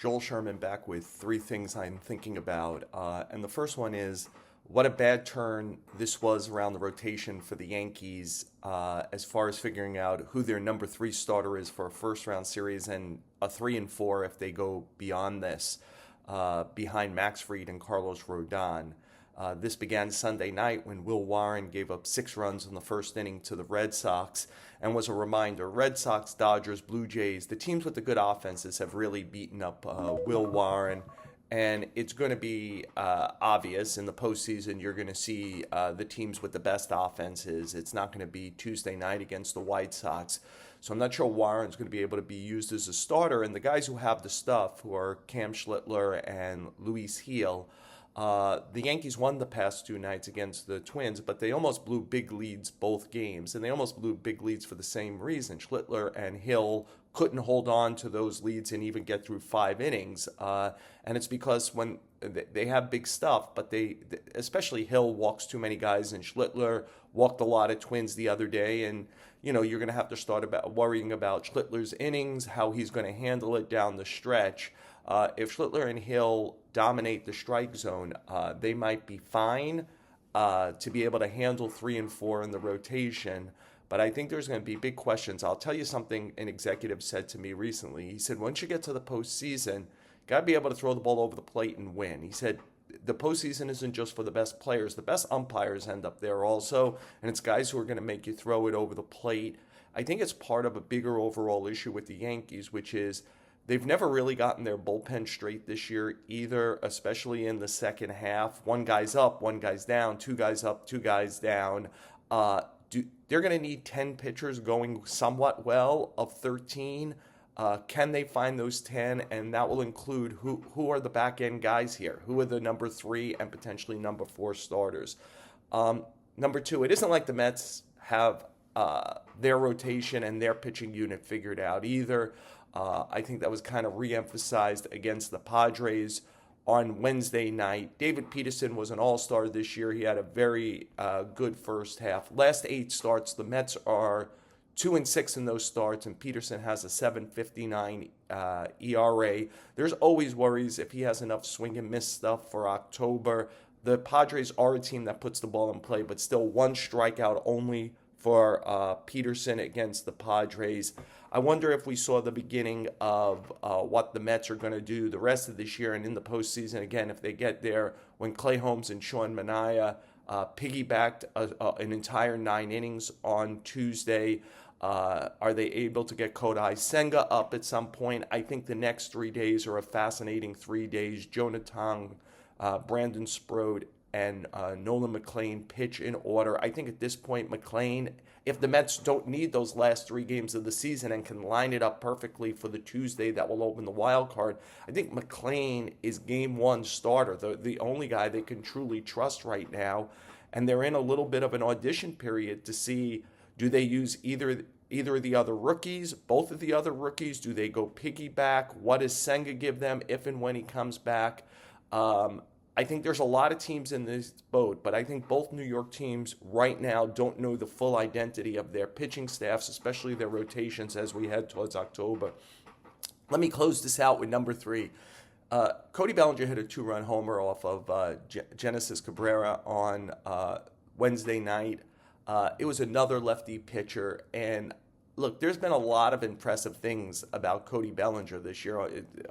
Joel Sherman back with three things I'm thinking about. And the first one is what a bad turn this was around the rotation for the Yankees as far as figuring out who their number three starter is for a first round series and a 3-4 if they go beyond this, behind Max Fried and Carlos Rodon. This began Sunday night when Will Warren gave up 6 runs in the first inning to the Red Sox and was a reminder. Red Sox, Dodgers, Blue Jays, the teams with the good offenses have really beaten up Will Warren. And it's going to be obvious in the postseason, you're going to see the teams with the best offenses. It's not going to be Tuesday night against the White Sox. So I'm not sure Warren's going to be able to be used as a starter. And the guys who have the stuff, who are Cam Schlittler and Luis Heel, the Yankees won the past 2 nights against the Twins, but they almost blew big leads both games, and they almost blew big leads for the same reason. Schlittler and Hill couldn't hold on to those leads and even get through 5 innings, and it's because when they have big stuff, but especially Hill walks too many guys, and Schlittler walked a lot of Twins the other day, and you're going to have to start worrying about Schlittler's innings, how he's going to handle it down the stretch. If Schlittler and Hill dominate the strike zone, they might be fine to be able to handle 3 and 4 in the rotation. But I think there's going to be big questions. I'll tell you something an executive said to me recently. He said, once you get to the postseason, got to be able to throw the ball over the plate and win. He said, the postseason isn't just for the best players. The best umpires end up there also, and it's guys who are going to make you throw it over the plate. I think it's part of a bigger overall issue with the Yankees, which is they've never really gotten their bullpen straight this year either, especially in the second half. 1 guy's up, 1 guy's down, 2 guys up, 2 guys down. They're going to need 10 pitchers going somewhat well of 13. Can they find those 10? And that will include who are the back-end guys here? Who are the number 3 and potentially number 4 starters? Number 2, it isn't like the Mets have their rotation and their pitching unit figured out either. I think that was kind of re-emphasized against the Padres on Wednesday night. David Peterson was an all-star this year. He had a very good first half. Last 8 starts, the Mets are 2-6 in those starts, and Peterson has a 7.59 ERA. There's always worries if he has enough swing and miss stuff for October. The Padres are a team that puts the ball in play, but still 1 strikeout only for Peterson against the Padres. I wonder if we saw the beginning of what the Mets are going to do the rest of this year and in the postseason. Again, if they get there, when Clay Holmes and Sean Manaea piggybacked an entire 9 innings on Tuesday, are they able to get Kodai Senga up at some point? I think the next 3 days are a fascinating 3 days. Jonah Tong, Brandon Sprode, and Nolan McLean pitch in order. I think at this point, McLean, if the Mets don't need those last 3 games of the season and can line it up perfectly for the Tuesday that will open the wild card, I think McLean is game 1 starter, the only guy they can truly trust right now. And they're in a little bit of an audition period to see, do they use either of the other rookies, both of the other rookies? Do they go piggyback? What does Senga give them if and when he comes back? I think there's a lot of teams in this boat, but I think both New York teams right now don't know the full identity of their pitching staffs, especially their rotations as we head towards October. Let me close this out with number 3. Cody Bellinger hit a 2-run homer off of Genesis Cabrera on Wednesday night. It was another lefty pitcher, and look, there's been a lot of impressive things about Cody Bellinger this year.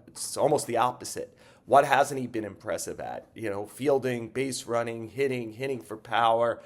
It's almost the opposite. What hasn't he been impressive at? Fielding, base running, hitting for power.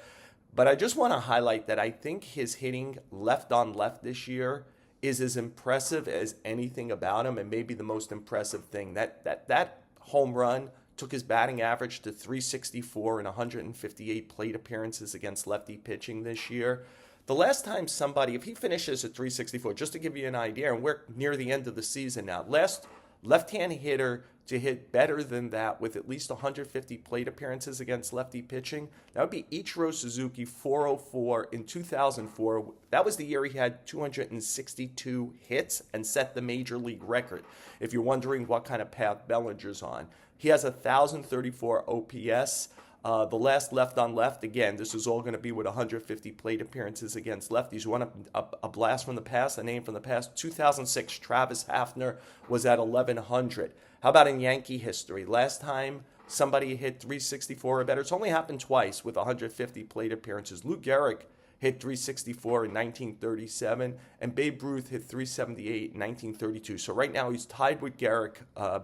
But I just want to highlight that I think his hitting left on left this year is as impressive as anything about him, and maybe the most impressive thing. That home run took his batting average to 364 in 158 plate appearances against lefty pitching this year. The last time somebody, if he finishes at 364, just to give you an idea, and we're near the end of the season now, last left-hand hitter to hit better than that with at least 150 plate appearances against lefty pitching, that would be Ichiro Suzuki, 404 in 2004. That was the year he had 262 hits and set the major league record, if you're wondering what kind of path Bellinger's on. He has 1,034 OPS. The last left on left, again, this is all going to be with 150 plate appearances against lefties. You want a blast from the past, a name from the past? 2006, Travis Hafner was at 1,100. How about in Yankee history? Last time somebody hit 364 or better, it's only happened twice with 150 plate appearances. Lou Gehrig hit 364 in 1937, and Babe Ruth hit 378 in 1932. So right now he's tied with Gehrig,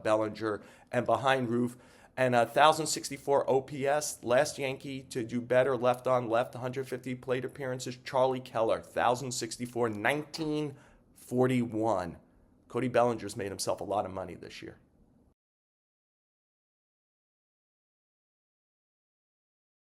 Bellinger, and behind Ruth. And 1,064 OPS, last Yankee to do better, left on left, 150 plate appearances, Charlie Keller, 1,064, 1941. Cody Bellinger's made himself a lot of money this year.